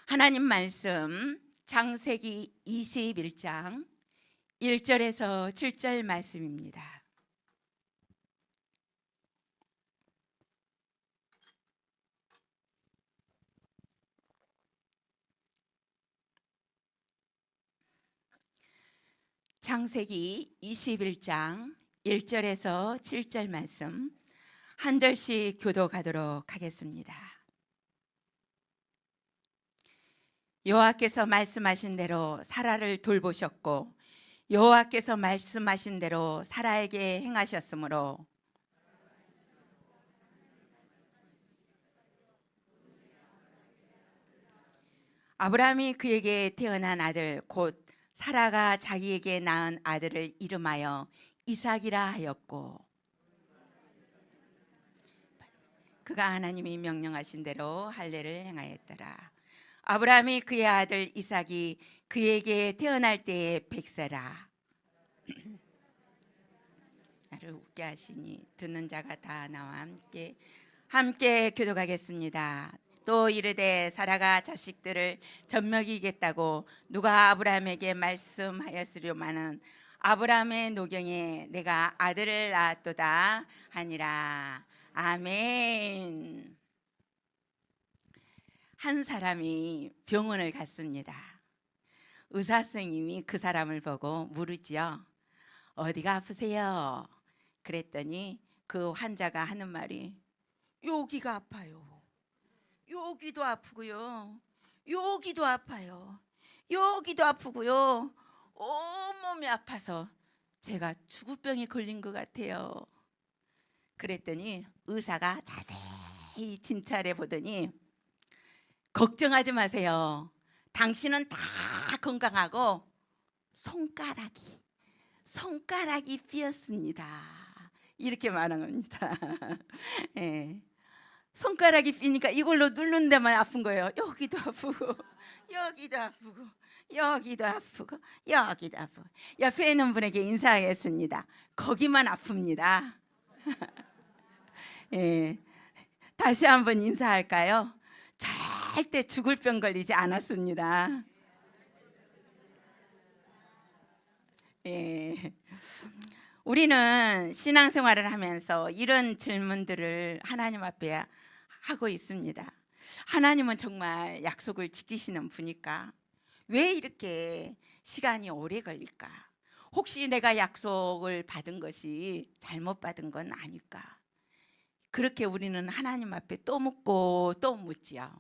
하나님 말씀 창세기 21장 1절에서 7절 말씀입니다. 창세기 21장 1절에서 7절 말씀 한 절씩 교독하도록 하겠습니다. 여호와께서 말씀하신 대로 사라를 돌보셨고 여호와께서 말씀하신 대로 사라에게 행하셨으므로 아브라함이 그에게 태어난 아들 곧 사라가 자기에게 낳은 아들을 이름하여 이삭이라 하였고 그가 하나님이 명령하신 대로 할례를 행하였더라. 아브라함이 그의 아들 이삭이 그에게 태어날 때에 100세라. 나를 웃게 하시니 듣는 자가 다 나와 함께 교독하겠습니다. 또 이르되 사라가 자식들을 젖먹이겠다고 누가 아브라함에게 말씀하였으려마는 아브라함의 노경에 내가 아들을 낳았도다 하니라. 아멘. 한 사람이 병원을 갔습니다. 의사 선생님이 그 사람을 보고 물으지요. 어디가 아프세요? 그랬더니 그 환자가 하는 말이 여기가 아파요. 여기도 아프고요. 여기도 아파요. 여기도 아프고요. 온몸이 아파서 제가 죽을병이 걸린 것 같아요. 그랬더니 의사가 자세히 진찰해 보더니 걱정하지 마세요. 당신은 다 건강하고 손가락이 삐었습니다. 이렇게 말한 겁니다. 네. 손가락이 삐니까 이걸로 누르는 데만 아픈 거예요. 여기도 아프고 여기도 아프고 여기도 아프고 여기도 아프고. 옆에 있는 분에게 인사하겠습니다. 거기만 아픕니다. 네. 다시 한번 인사할까요? 절대 죽을 병 걸리지 않았습니다. 예. 우리는 신앙생활을 하면서 이런 질문들을 하나님 앞에 하고 있습니다. 하나님은 정말 약속을 지키시는 분일까? 왜 이렇게 시간이 오래 걸릴까? 혹시 내가 약속을 받은 것이 잘못 받은 건 아닐까? 그렇게 우리는 하나님 앞에 또 묻고 또 묻지요.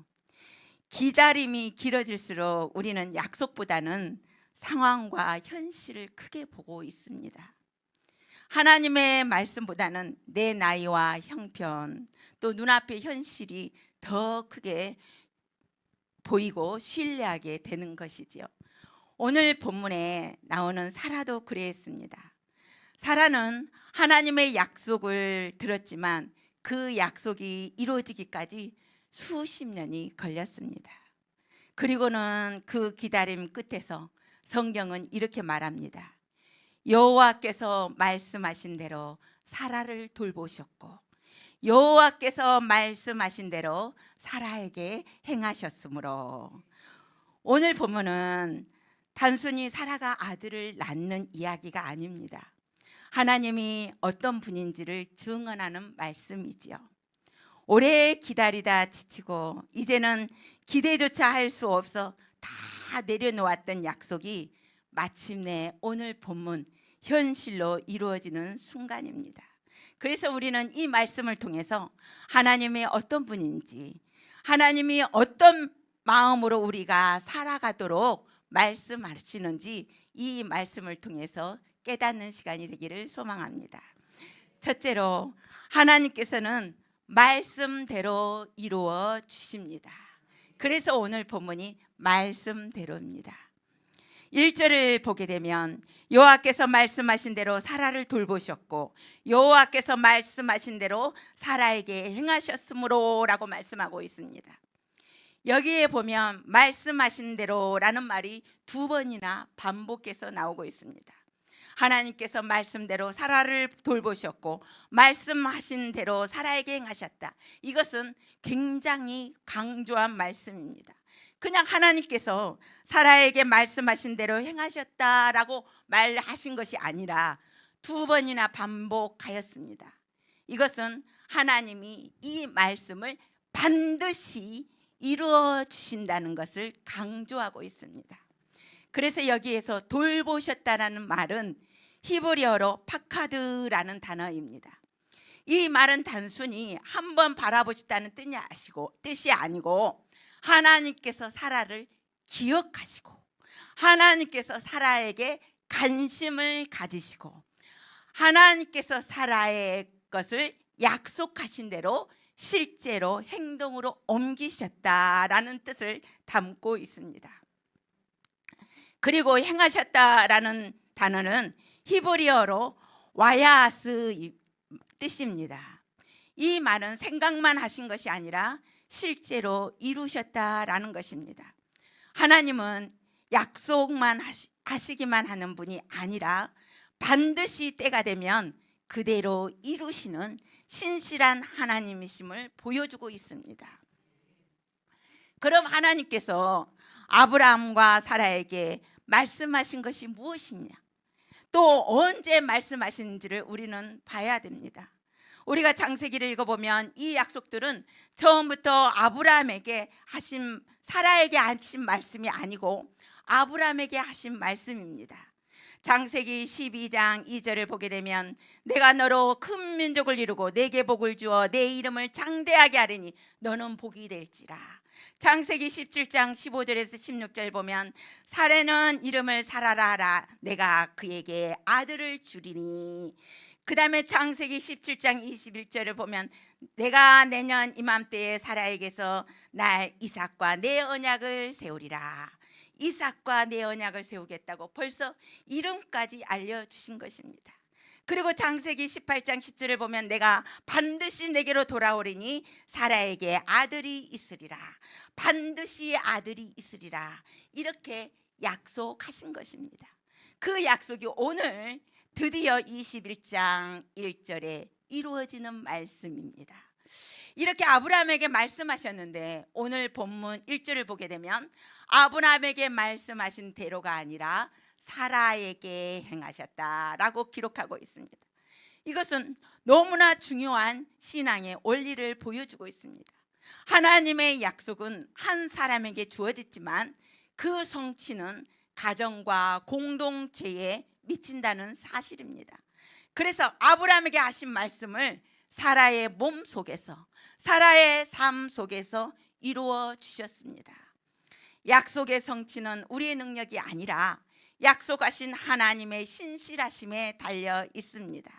기다림이 길어질수록 우리는 약속보다는 상황과 현실을 크게 보고 있습니다. 하나님의 말씀보다는 내 나이와 형편 또 눈앞의 현실이 더 크게 보이고 신뢰하게 되는 것이지요. 오늘 본문에 나오는 사라도 그랬습니다. 사라는 하나님의 약속을 들었지만 그 약속이 이루어지기까지 수십 년이 걸렸습니다. 그리고는 그 기다림 끝에서 성경은 이렇게 말합니다. 여호와께서 말씀하신 대로 사라를 돌보셨고 여호와께서 말씀하신 대로 사라에게 행하셨으므로. 오늘 본문은 단순히 사라가 아들을 낳는 이야기가 아닙니다. 하나님이 어떤 분인지를 증언하는 말씀이지요. 오래 기다리다 지치고 이제는 기대조차 할 수 없어 다 내려놓았던 약속이 마침내 오늘 본문 현실로 이루어지는 순간입니다. 그래서 우리는 이 말씀을 통해서 하나님이 어떤 분인지, 하나님이 어떤 마음으로 우리가 살아가도록 말씀하시는지 이 말씀을 통해서 깨닫는 시간이 되기를 소망합니다. 첫째로 하나님께서는 말씀대로 이루어 주십니다. 그래서 오늘 본문이 말씀대로입니다. 1절을 보게 되면 여호와께서 말씀하신 대로 사라를 돌보셨고 여호와께서 말씀하신 대로 사라에게 행하셨으므로 라고 말씀하고 있습니다. 여기에 보면 말씀하신 대로라는 말이 두 번이나 반복해서 나오고 있습니다. 하나님께서 말씀대로 사라를 돌보셨고 말씀하신 대로 사라에게 행하셨다. 이것은 굉장히 강조한 말씀입니다. 그냥 하나님께서 사라에게 말씀하신 대로 행하셨다라고 말하신 것이 아니라 2번이나 반복하였습니다. 이것은 하나님이 이 말씀을 반드시 이루어 주신다는 것을 강조하고 있습니다. 그래서 여기에서 돌보셨다라는 말은 히브리어로 파카드라는 단어입니다. 이 말은 단순히 한번 바라보셨다는 뜻이 아니고 하나님께서 사라를 기억하시고 하나님께서 사라에게 관심을 가지시고 하나님께서 사라의 것을 약속하신 대로 실제로 행동으로 옮기셨다라는 뜻을 담고 있습니다. 그리고 행하셨다라는 단어는 히브리어로 와야스 뜻입니다. 이 말은 생각만 하신 것이 아니라 실제로 이루셨다라는 것입니다. 하나님은 약속만 하시기만 하는 분이 아니라 반드시 때가 되면 그대로 이루시는 신실한 하나님이심을 보여주고 있습니다. 그럼 하나님께서 아브라함과 사라에게 말씀하신 것이 무엇이냐? 또 언제 말씀하시는지를 우리는 봐야 됩니다. 우리가 창세기를 읽어보면 이 약속들은 처음부터 아브라함에게 하신, 사라에게 하신 말씀이 아니고 아브라함에게 하신 말씀입니다. 창세기 12장 2절을 보게 되면 내가 너로 큰 민족을 이루고 내게 복을 주어 내 이름을 장대하게 하리니 너는 복이 될지라. 창세기 17장 15절에서 16절 보면 사라는 이름을 사라라 하라 내가 그에게 아들을 주리니. 그 다음에 창세기 17장 21절을 보면 내가 내년 이맘때에 사라에게서 날 이삭과 내 언약을 세우리라. 이삭과 내 언약을 세우겠다고 벌써 이름까지 알려주신 것입니다. 그리고 창세기 18장 10절을 보면 내가 반드시 내게로 돌아오리니 사라에게 아들이 있으리라. 반드시 아들이 있으리라. 이렇게 약속하신 것입니다. 그 약속이 오늘 드디어 21장 1절에 이루어지는 말씀입니다. 이렇게 아브라함에게 말씀하셨는데 오늘 본문 1절을 보게 되면 아브라함에게 말씀하신 대로가 아니라 사라에게 행하셨다라고 기록하고 있습니다. 이것은 너무나 중요한 신앙의 원리를 보여주고 있습니다. 하나님의 약속은 한 사람에게 주어졌지만 그 성취는 가정과 공동체에 미친다는 사실입니다. 그래서 아브라함에게 하신 말씀을 사라의 몸 속에서, 사라의 삶 속에서 이루어 주셨습니다. 약속의 성취는 우리의 능력이 아니라 약속하신 하나님의 신실하심에 달려 있습니다.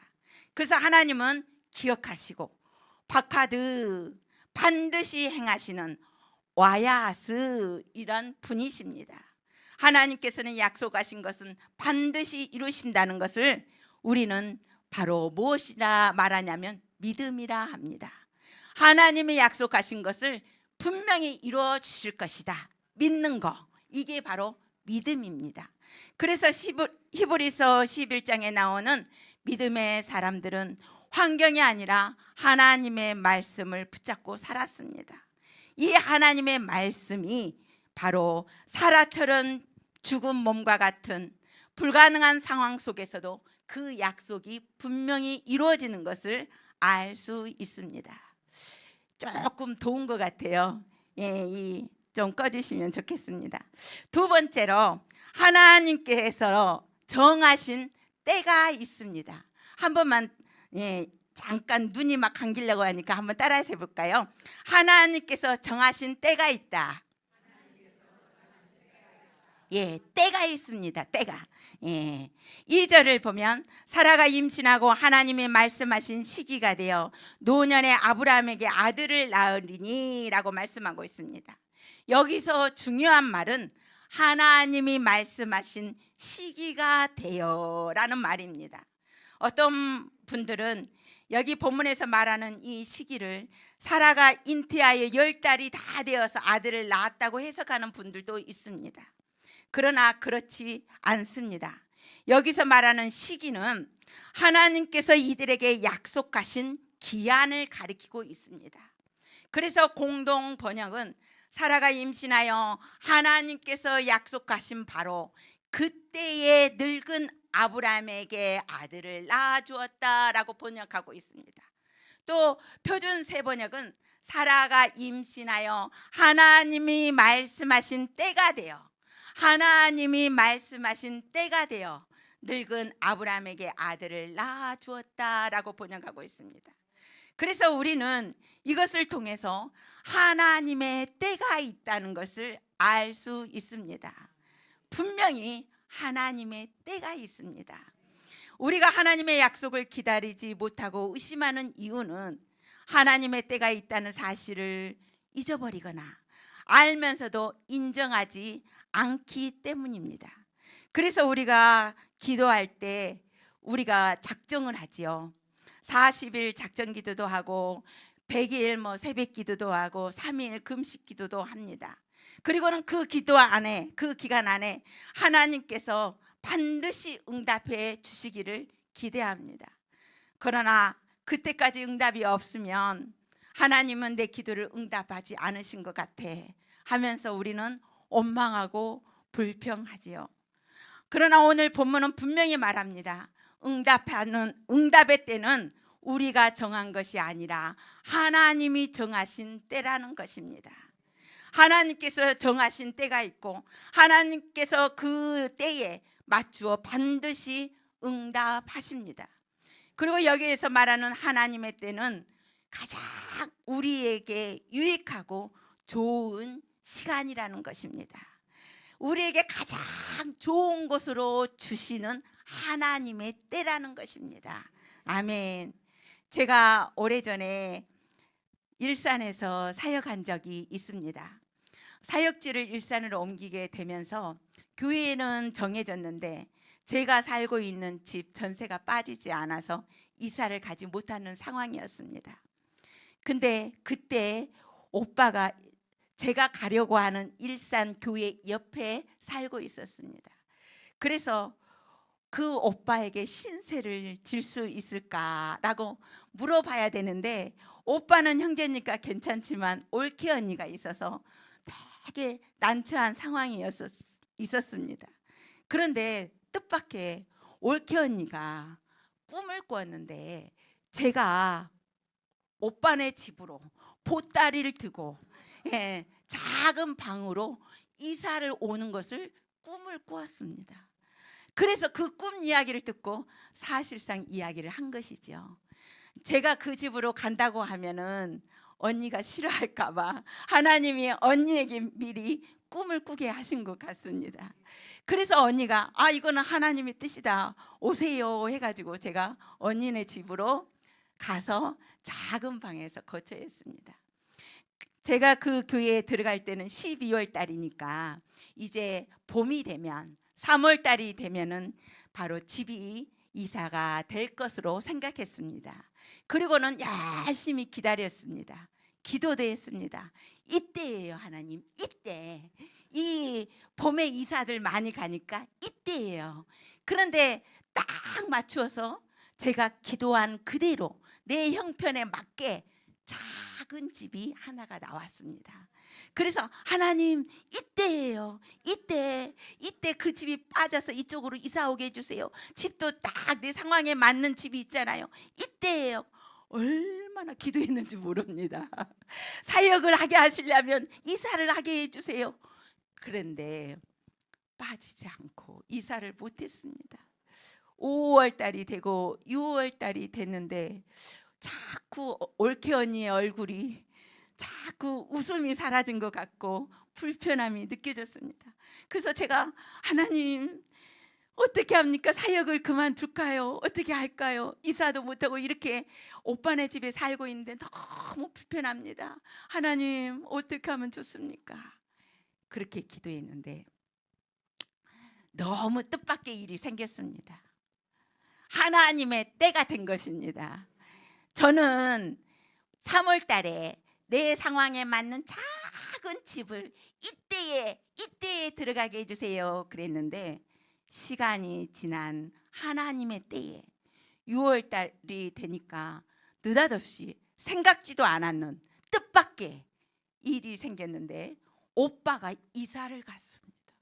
그래서 하나님은 기억하시고 바카드 반드시 행하시는 와야스 이런 분이십니다. 하나님께서는 약속하신 것은 반드시 이루신다는 것을 우리는 바로 무엇이라 말하냐면 믿음이라 합니다. 하나님이 약속하신 것을 분명히 이루어 주실 것이다 믿는 거, 이게 바로 믿음입니다. 그래서 히브리서 11장에 나오는 믿음의 사람들은 환경이 아니라 하나님의 말씀을 붙잡고 살았습니다. 이 하나님의 말씀이 바로 사라처럼 죽은 몸과 같은 불가능한 상황 속에서도 그 약속이 분명히 이루어지는 것을 알 수 있습니다. 조금 더운 것 같아요. 좀 꺼주시면 좋겠습니다. 두 번째로 하나님께서 정하신 때가 있습니다. 한 번만 잠깐 눈이 막 감기려고 하니까 한번 따라해서 해볼까요? 하나님께서 정하신 때가 있다. 때가 있습니다. 때가. 2절을 보면 사라가 임신하고 하나님이 말씀하신 시기가 되어 노년에 아브라함에게 아들을 낳으리니 라고 말씀하고 있습니다. 여기서 중요한 말은 하나님이 말씀하신 시기가 되어 라는 말입니다. 어떤 분들은 여기 본문에서 말하는 이 시기를 사라가 잉태하여 10달이 다 되어서 아들을 낳았다고 해석하는 분들도 있습니다. 그러나 그렇지 않습니다. 여기서 말하는 시기는 하나님께서 이들에게 약속하신 기한을 가리키고 있습니다. 그래서 공동 번역은 사라가 임신하여 하나님께서 약속하신 바로 그때의 늙은 아브라함에게 아들을 낳아주었다라고 번역하고 있습니다. 또 표준 세번역은 사라가 임신하여 하나님이 말씀하신 때가 되어, 하나님이 말씀하신 때가 되어 늙은 아브라함에게 아들을 낳아주었다라고 번역하고 있습니다. 그래서 우리는 이것을 통해서 하나님의 때가 있다는 것을 알 수 있습니다. 분명히 하나님의 때가 있습니다. 우리가 하나님의 약속을 기다리지 못하고 의심하는 이유는 하나님의 때가 있다는 사실을 잊어버리거나 알면서도 인정하지 않기 때문입니다. 그래서 우리가 기도할 때 우리가 작정을 하지요. 40일 작정 기도도 하고 100일 새벽 기도도 하고 3일 금식 기도도 합니다. 그리고는 그 기도 안에, 그 기간 안에 하나님께서 반드시 응답해 주시기를 기대합니다. 그러나 그때까지 응답이 없으면 하나님은 내 기도를 응답하지 않으신 것 같아 하면서 우리는 원망하고 불평하지요. 그러나 오늘 본문은 분명히 말합니다. 응답의 때는 우리가 정한 것이 아니라 하나님이 정하신 때라는 것입니다. 하나님께서 정하신 때가 있고 하나님께서 그 때에 맞추어 반드시 응답하십니다. 그리고 여기에서 말하는 하나님의 때는 가장 우리에게 유익하고 좋은 시간이라는 것입니다. 우리에게 가장 좋은 것으로 주시는 하나님의 때라는 것입니다. 아멘. 제가 오래전에 일산에서 사역한 적이 있습니다. 사역지를 일산으로 옮기게 되면서 교회는 정해졌는데 제가 살고 있는 집 전세가 빠지지 않아서 이사를 가지 못하는 상황이었습니다. 근데 그때 오빠가 제가 가려고 하는 일산 교회 옆에 살고 있었습니다. 그래서 그 오빠에게 신세를 질 수 있을까라고 물어봐야 되는데 오빠는 형제니까 괜찮지만 올케 언니가 있어서 되게 난처한 상황이 있었습니다. 그런데 뜻밖의 올케 언니가 꿈을 꾸었는데 제가 오빠네 집으로 보따리를 들고 작은 방으로 이사를 오는 것을 꿈을 꾸었습니다. 그래서 그 꿈 이야기를 듣고 사실상 이야기를 한 것이죠. 제가 그 집으로 간다고 하면은 언니가 싫어할까 봐 하나님이 언니에게 미리 꿈을 꾸게 하신 것 같습니다. 그래서 언니가 이거는 하나님의 뜻이다 오세요 해가지고 제가 언니네 집으로 가서 작은 방에서 거처 했습니다. 제가 그 교회에 들어갈 때는 12월 달이니까 이제 봄이 되면 3월 달이 되면은 바로 집이 이사가 될 것으로 생각했습니다. 그리고는 열심히 기다렸습니다. 기도도 했습니다. 이때예요, 하나님. 이때. 이 봄에 이사들 많이 가니까 이때예요. 그런데 딱 맞추어서 제가 기도한 그대로 내 형편에 맞게 작은 집이 하나가 나왔습니다. 그래서 하나님 이때예요. 이때 그 집이 빠져서 이쪽으로 이사 오게 해주세요. 집도 딱 내 상황에 맞는 집이 있잖아요. 이때예요. 얼마나 기도했는지 모릅니다. 사역을 하게 하시려면 이사를 하게 해주세요. 그런데 빠지지 않고 이사를 못했습니다. 5월 달이 되고 6월 달이 됐는데 자꾸 올케 언니의 얼굴이 자꾸 웃음이 사라진 것 같고 불편함이 느껴졌습니다. 그래서 제가 하나님 어떻게 합니까? 사역을 그만둘까요? 어떻게 할까요? 이사도 못하고 이렇게 오빠네 집에 살고 있는데 너무 불편합니다. 하나님 어떻게 하면 좋습니까? 그렇게 기도했는데 너무 뜻밖의 일이 생겼습니다. 하나님의 때가 된 것입니다. 저는 3월 달에 내 상황에 맞는 작은 집을 이때에 들어가게 해주세요 그랬는데 시간이 지난 하나님의 때에 6월 달이 되니까 느닷없이 생각지도 않았는 뜻밖의 일이 생겼는데 오빠가 이사를 갔습니다.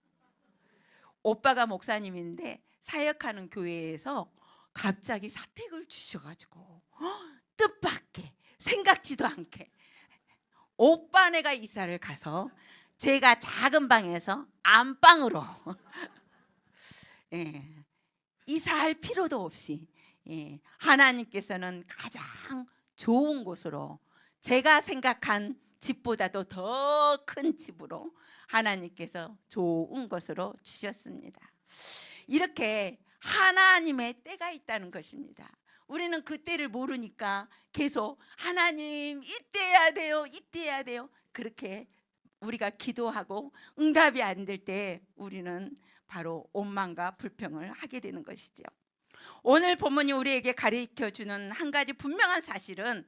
오빠가 목사님인데 사역하는 교회에서 갑자기 사택을 주셔가지고 뜻밖의 생각지도 않게 오빠네가 이사를 가서 제가 작은 방에서 안방으로 이사할 필요도 없이 하나님께서는 가장 좋은 곳으로, 제가 생각한 집보다도 더 큰 집으로 하나님께서 좋은 곳으로 주셨습니다. 이렇게 하나님의 때가 있다는 것입니다. 우리는 그 때를 모르니까 계속 하나님 이때 해야 돼요, 이때 해야 돼요, 그렇게 우리가 기도하고 응답이 안 될 때 우리는 바로 원망과 불평을 하게 되는 것이죠. 오늘 본문이 우리에게 가르쳐주는 한 가지 분명한 사실은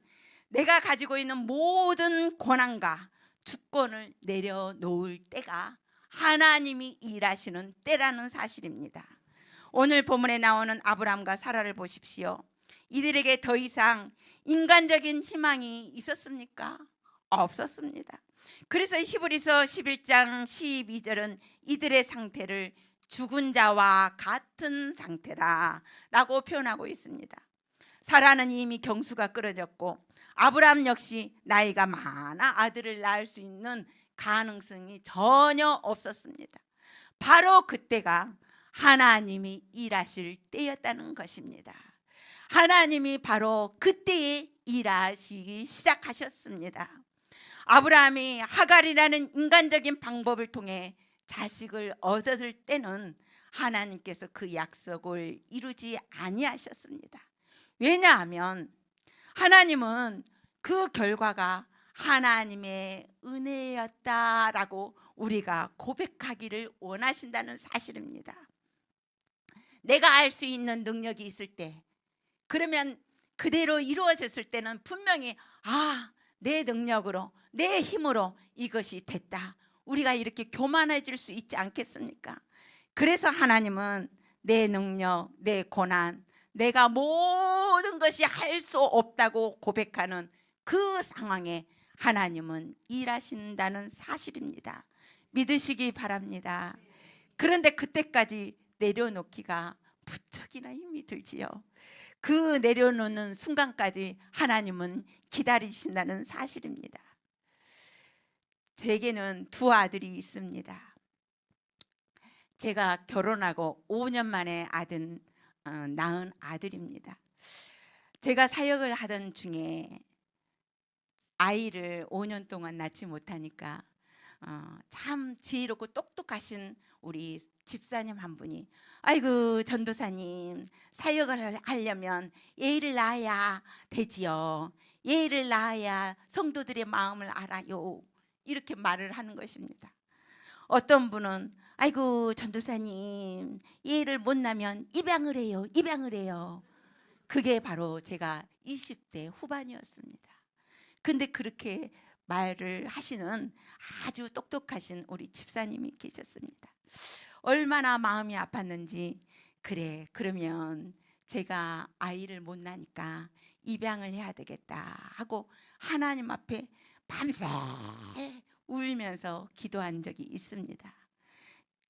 내가 가지고 있는 모든 권한과 주권을 내려놓을 때가 하나님이 일하시는 때라는 사실입니다. 오늘 본문에 나오는 아브라함과 사라를 보십시오. 이들에게 더 이상 인간적인 희망이 있었습니까? 없었습니다. 그래서 히브리서 11장 12절은 이들의 상태를 죽은 자와 같은 상태라 라고 표현하고 있습니다. 사라는 이미 경수가 끊어졌고 아브라함 역시 나이가 많아 아들을 낳을 수 있는 가능성이 전혀 없었습니다. 바로 그때가 하나님이 일하실 때였다는 것입니다. 하나님이 바로 그때에 일하시기 시작하셨습니다. 아브라함이 하갈이라는 인간적인 방법을 통해 자식을 얻었을 때는 하나님께서 그 약속을 이루지 아니하셨습니다. 왜냐하면 하나님은 그 결과가 하나님의 은혜였다라고 우리가 고백하기를 원하신다는 사실입니다. 내가 알 수 있는 능력이 있을 때, 그러면 그대로 이루어졌을 때는 분명히 내 능력으로, 내 힘으로 이것이 됐다, 우리가 이렇게 교만해질 수 있지 않겠습니까? 그래서 하나님은 내 능력, 내 고난, 내가 모든 것이 할 수 없다고 고백하는 그 상황에 하나님은 일하신다는 사실입니다. 믿으시기 바랍니다. 그런데 그때까지 내려놓기가 무척이나 힘이 들지요. 그 내려놓는 순간까지 하나님은 기다리신다는 사실입니다. 제게는 두 아들이 있습니다. 제가 결혼하고 5년 만에 낳은 아들입니다. 제가 사역을 하던 중에 아이를 5년 동안 낳지 못하니까 참 지혜롭고 똑똑하신 우리 집사님 한 분이, 아이고 전도사님, 사역을 하려면 애를 낳아야 되지요, 애를 낳아야 성도들의 마음을 알아요, 이렇게 말을 하는 것입니다. 어떤 분은 아이고 전도사님, 애를 못 낳으면 입양을 해요, 입양을 해요. 그게 바로 제가 20대 후반이었습니다. 근데 그렇게 말을 하시는 아주 똑똑하신 우리 집사님이 계셨습니다. 얼마나 마음이 아팠는지, 그래 그러면 제가 아이를 못 낳으니까 입양을 해야 되겠다 하고 하나님 앞에 밤새 울면서 기도한 적이 있습니다.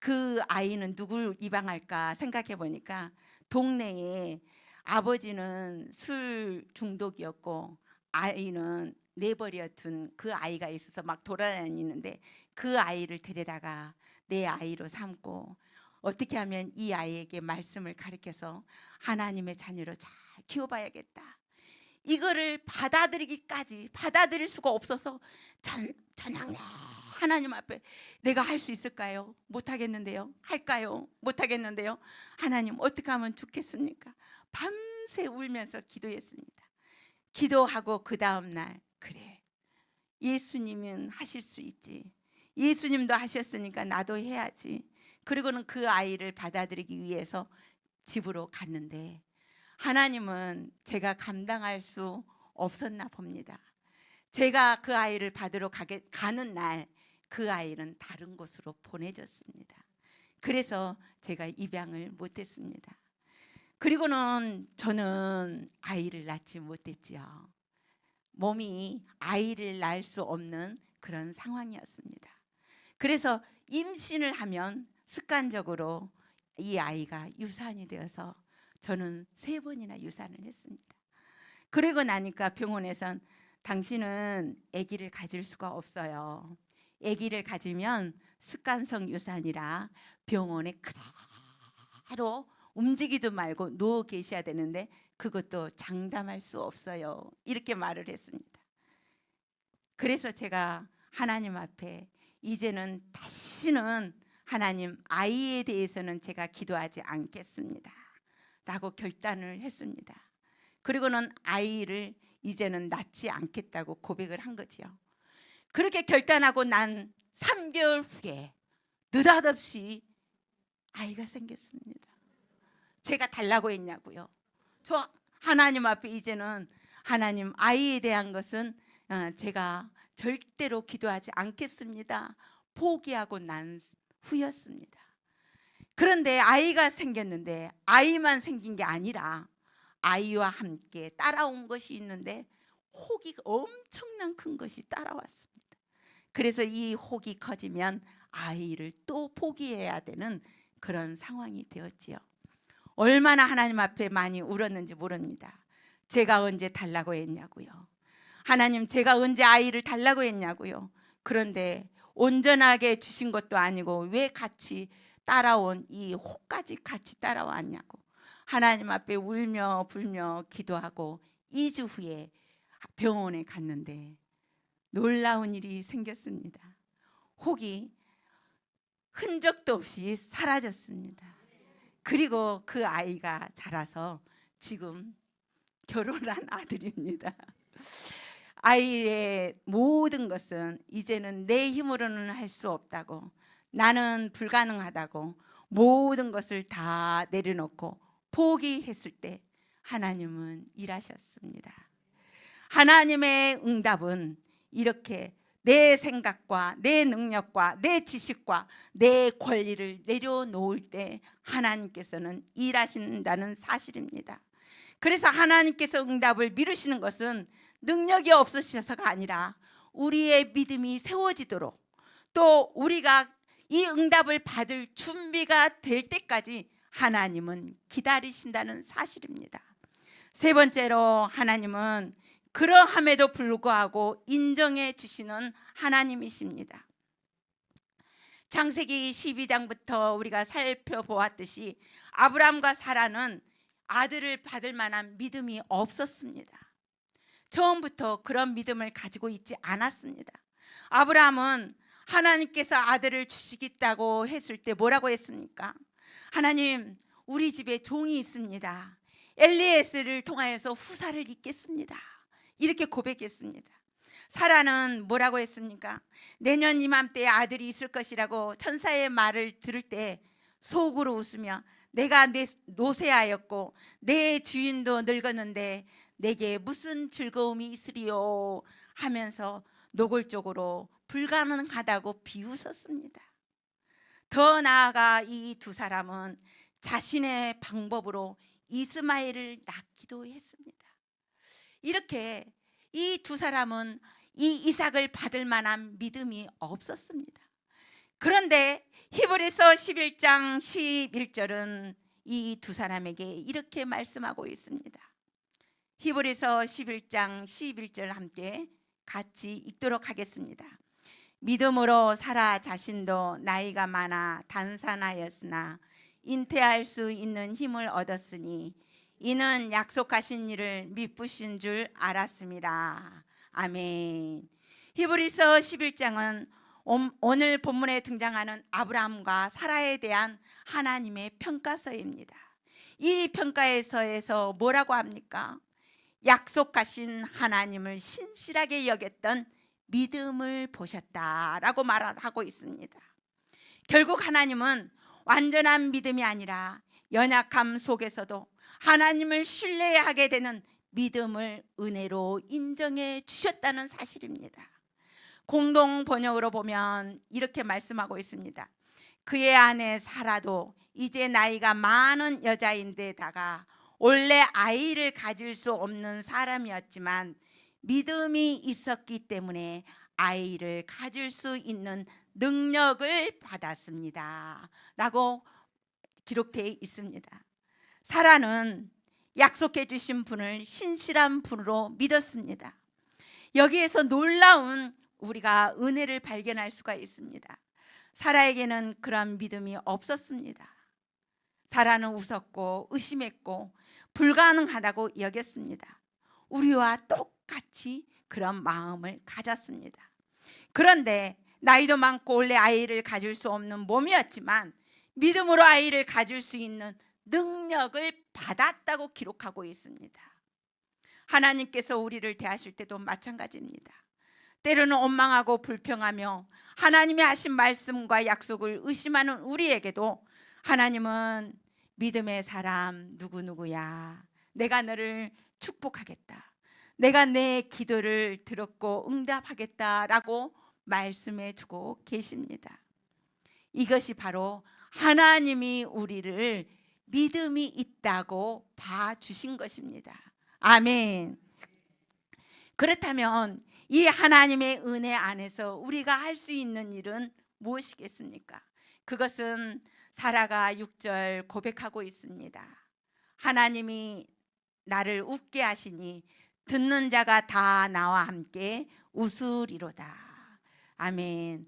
그 아이는 누굴 입양할까 생각해 보니까 동네에 아버지는 술 중독이었고 아이는 내버려 둔 그 아이가 있어서 막 돌아다니는데 그 아이를 데려다가 내 아이로 삼고 어떻게 하면 이 아이에게 말씀을 가르쳐서 하나님의 자녀로 잘 키워봐야겠다, 이거를 받아들일 수가 없어서 전향 하나님 앞에 내가 할 수 있을까요? 못하겠는데요. 할까요? 못하겠는데요. 하나님 어떻게 하면 좋겠습니까? 밤새 울면서 기도했습니다. 기도하고 그 다음 날, 그래 예수님은 하실 수 있지, 예수님도 하셨으니까 나도 해야지. 그리고는 그 아이를 받아들이기 위해서 집으로 갔는데 하나님은 제가 감당할 수 없었나 봅니다. 제가 그 아이를 받으러 가는 날 그 아이는 다른 곳으로 보내졌습니다. 그래서 제가 입양을 못했습니다. 그리고는 저는 아이를 낳지 못했지요. 몸이 아이를 낳을 수 없는 그런 상황이었습니다. 그래서 임신을 하면 습관적으로 이 아이가 유산이 되어서 저는 3번이나 유산을 했습니다. 그러고 나니까 병원에선 당신은 아기를 가질 수가 없어요. 아기를 가지면 습관성 유산이라 병원에 그대로 움직이도 말고 누워 계셔야 되는데 그것도 장담할 수 없어요. 이렇게 말을 했습니다. 그래서 제가 하나님 앞에 이제는 다시는 하나님, 아이에 대해서는 제가 기도하지 않겠습니다 라고 결단을 했습니다. 그리고는 아이를 이제는 낳지 않겠다고 고백을 한 거지요. 그렇게 결단하고 난 3개월 후에 느닷없이 아이가 생겼습니다. 제가 달라고 했냐고요. 저 하나님 앞에 이제는 하나님, 아이에 대한 것은 제가 절대로 기도하지 않겠습니다 포기하고 난 후였습니다. 그런데 아이가 생겼는데 아이만 생긴 게 아니라 아이와 함께 따라온 것이 있는데 혹이 엄청난 큰 것이 따라왔습니다. 그래서 이 혹이 커지면 아이를 또 포기해야 되는 그런 상황이 되었지요. 얼마나 하나님 앞에 많이 울었는지 모릅니다. 제가 언제 달라고 했냐고요. 하나님, 제가 언제 아이를 달라고 했냐고요. 그런데 온전하게 주신 것도 아니고 왜 같이 따라온 이 혹까지 같이 따라왔냐고 하나님 앞에 울며 불며 기도하고 2주 후에 병원에 갔는데 놀라운 일이 생겼습니다. 혹이 흔적도 없이 사라졌습니다. 그리고 그 아이가 자라서 지금 결혼한 아들입니다. 아이의 모든 것은 이제는 내 힘으로는 할 수 없다고, 나는 불가능하다고 모든 것을 다 내려놓고 포기했을 때 하나님은 일하셨습니다. 하나님의 응답은 이렇게 내 생각과 내 능력과 내 지식과 내 권리를 내려놓을 때 하나님께서는 일하신다는 사실입니다. 그래서 하나님께서 응답을 미루시는 것은 능력이 없으셔서가 아니라 우리의 믿음이 세워지도록, 또 우리가 이 응답을 받을 준비가 될 때까지 하나님은 기다리신다는 사실입니다. 3번째로 하나님은 그러함에도 불구하고 인정해 주시는 하나님이십니다. 창세기 12장부터 우리가 살펴보았듯이 아브라함과 사라는 아들을 받을 만한 믿음이 없었습니다. 처음부터 그런 믿음을 가지고 있지 않았습니다. 아브라함은 하나님께서 아들을 주시겠다고 했을 때 뭐라고 했습니까? 하나님, 우리 집에 종이 있습니다. 엘리에스를 통하여서 후사를 잇겠습니다. 이렇게 고백했습니다. 사라는 뭐라고 했습니까? 내년 이맘때에 아들이 있을 것이라고 천사의 말을 들을 때 속으로 웃으며 내가 노쇠하였고 내 주인도 늙었는데 내게 무슨 즐거움이 있으리요 하면서 노골적으로 불가능하다고 비웃었습니다. 더 나아가 이 2사람은 자신의 방법으로 이스마엘을 낳기도 했습니다. 이렇게 이 2사람은 이 이삭을 받을 만한 믿음이 없었습니다. 그런데 히브리서 11장 11절은 이 2사람에게 이렇게 말씀하고 있습니다. 히브리서 11장 11절 함께 같이 읽도록 하겠습니다. 믿음으로 사라 자신도 나이가 많아 단산하였으나 잉태할 수 있는 힘을 얻었으니 이는 약속하신 일을 미쁘신 줄 알았습니다. 아멘. 히브리서 11장은 오늘 본문에 등장하는 아브라함과 사라에 대한 하나님의 평가서입니다. 이 평가서에서 뭐라고 합니까? 약속하신 하나님을 신실하게 여겼던 믿음을 보셨다라고 말하고 있습니다. 결국 하나님은 완전한 믿음이 아니라 연약함 속에서도 하나님을 신뢰하게 되는 믿음을 은혜로 인정해 주셨다는 사실입니다. 공동 번역으로 보면 이렇게 말씀하고 있습니다. 그의 아내 사라도 이제 나이가 많은 여자인데다가 원래 아이를 가질 수 없는 사람이었지만 믿음이 있었기 때문에 아이를 가질 수 있는 능력을 받았습니다 라고 기록되어 있습니다. 사라는 약속해 주신 분을 신실한 분으로 믿었습니다. 여기에서 놀라운 우리가 은혜를 발견할 수가 있습니다. 사라에게는 그런 믿음이 없었습니다. 사라는 웃었고 의심했고 불가능하다고 여겼습니다. 우리와 똑같이 그런 마음을 가졌습니다. 그런데 나이도 많고 원래 아이를 가질 수 없는 몸이었지만 믿음으로 아이를 가질 수 있는 능력을 받았다고 기록하고 있습니다. 하나님께서 우리를 대하실 때도 마찬가지입니다. 때로는 원망하고 불평하며 하나님이 하신 말씀과 약속을 의심하는 우리에게도 하나님은 믿음의 사람 누구누구야, 내가 너를 축복하겠다, 내가 내 기도를 들었고 응답하겠다라고 말씀해 주고 계십니다. 이것이 바로 하나님이 우리를 믿음이 있다고 봐주신 것입니다. 아멘. 그렇다면 이 하나님의 은혜 안에서 우리가 할 수 있는 일은 무엇이겠습니까? 그것은 사라가 6절 고백하고 있습니다. 하나님이 나를 웃게 하시니 듣는 자가 다 나와 함께 웃으리로다. 아멘.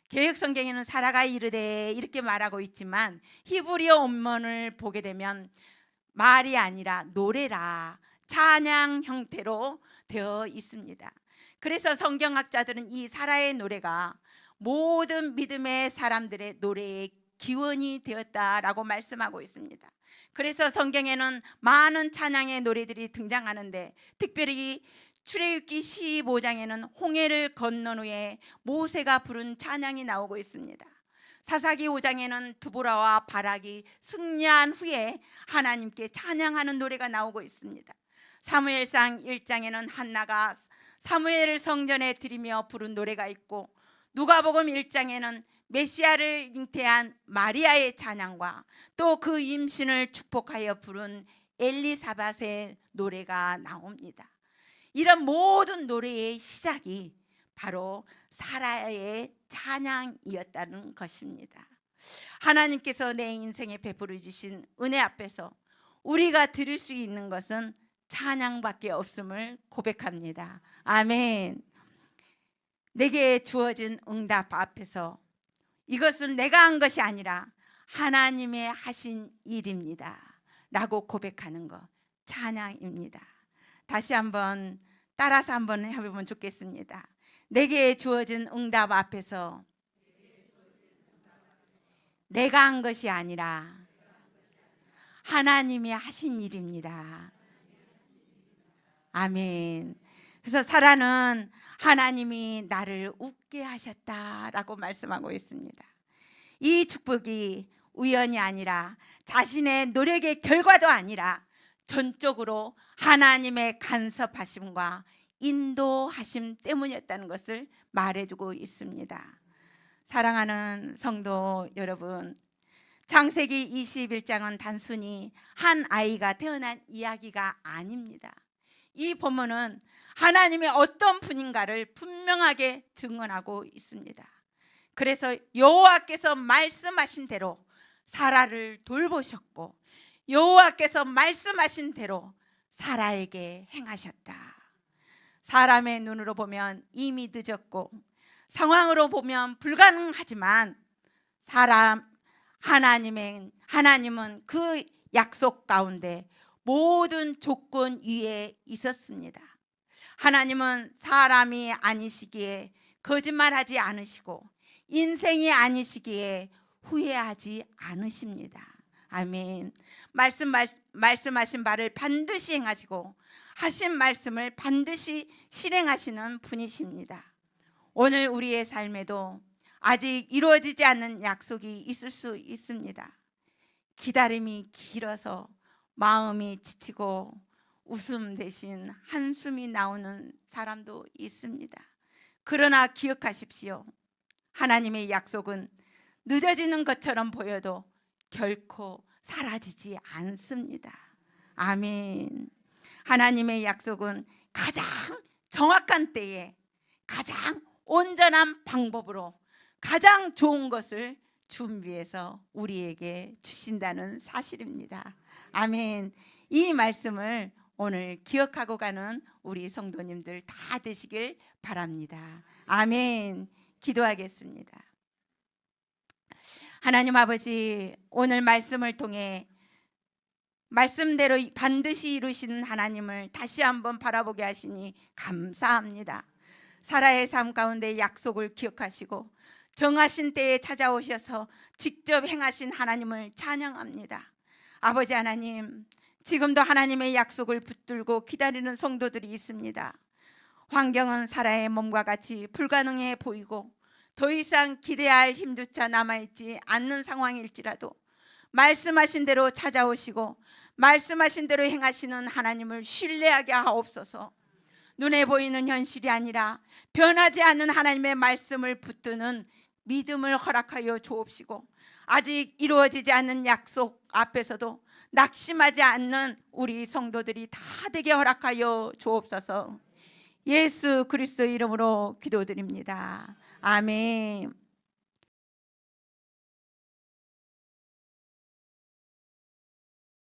개역 성경에는 사라가 이르되 이렇게 말하고 있지만 히브리어 원문을 보게 되면 말이 아니라 노래라, 찬양 형태로 되어 있습니다. 그래서 성경학자들은 이 사라의 노래가 모든 믿음의 사람들의 노래의 기원이 되었다라고 말씀하고 있습니다. 그래서 성경에는 많은 찬양의 노래들이 등장하는데 특별히 출애굽기 15장에는 홍해를 건넌 후에 모세가 부른 찬양이 나오고 있습니다. 사사기 5장에는 드보라와 바락이 승리한 후에 하나님께 찬양하는 노래가 나오고 있습니다. 사무엘상 1장에는 한나가 사무엘을 성전에 드리며 부른 노래가 있고 누가복음 1장에는 메시아를 잉태한 마리아의 찬양과 또 그 임신을 축복하여 부른 엘리사밧의 노래가 나옵니다. 이런 모든 노래의 시작이 바로 사라의 찬양이었다는 것입니다. 하나님께서 내 인생에 베풀어 주신 은혜 앞에서 우리가 드릴 수 있는 것은 찬양밖에 없음을 고백합니다. 아멘. 내게 주어진 응답 앞에서 이것은 내가 한 것이 아니라 하나님의 하신 일입니다 라고 고백하는 것, 찬양입니다. 다시 한번 따라서 한번 해보면 좋겠습니다. 내게 주어진 응답 앞에서 내가 한 것이 아니라 하나님이 하신 일입니다. 아멘. 그래서 사라는 하나님이 나를 웃게 하셨다라고 말씀하고 있습니다. 이 축복이 우연이 아니라 자신의 노력의 결과도 아니라 전적으로 하나님의 간섭하심과 인도하심 때문이었다는 것을 말해주고 있습니다. 사랑하는 성도 여러분, 창세기 21장은 단순히 한 아이가 태어난 이야기가 아닙니다. 이 본문은 하나님의 어떤 분인가를 분명하게 증언하고 있습니다. 그래서 여호와께서 말씀하신 대로 사라를 돌보셨고 여호와께서 말씀하신 대로 사라에게 행하셨다. 사람의 눈으로 보면 이미 늦었고 상황으로 보면 불가능하지만 하나님은 그 약속 가운데 모든 조건 위에 있었습니다. 하나님은 사람이 아니시기에 거짓말하지 않으시고 인생이 아니시기에 후회하지 않으십니다. 아멘. 말씀하신 바를 반드시 행하시고 하신 말씀을 반드시 실행하시는 분이십니다. 오늘 우리의 삶에도 아직 이루어지지 않는 약속이 있을 수 있습니다. 기다림이 길어서 마음이 지치고 웃음 대신 한숨이 나오는 사람도 있습니다. 그러나 기억하십시오. 하나님의 약속은 늦어지는 것처럼 보여도 결코 사라지지 않습니다. 아멘. 하나님의 약속은 가장 정확한 때에 가장 온전한 방법으로 가장 좋은 것을 준비해서 우리에게 주신다는 사실입니다. 아멘. 이 말씀을 오늘 기억하고 가는 우리 성도님들 다 되시길 바랍니다. 아멘. 기도하겠습니다. 하나님 아버지, 오늘 말씀을 통해 말씀대로 반드시 이루시는 하나님을 다시 한번 바라보게 하시니 감사합니다. 사라의 삶 가운데 약속을 기억하시고 정하신 때에 찾아오셔서 직접 행하신 하나님을 찬양합니다. 아버지 하나님, 지금도 하나님의 약속을 붙들고 기다리는 성도들이 있습니다. 환경은 사라의 몸과 같이 불가능해 보이고 더 이상 기대할 힘조차 남아있지 않는 상황일지라도 말씀하신 대로 찾아오시고 말씀하신 대로 행하시는 하나님을 신뢰하게 하옵소서. 눈에 보이는 현실이 아니라 변하지 않는 하나님의 말씀을 붙드는 믿음을 허락하여 주옵시고, 아직 이루어지지 않는 약속 앞에서도 낙심하지 않는 우리 성도들이 다 되게 허락하여 주옵소서. 예수 그리스도 이름으로 기도드립니다. 아멘.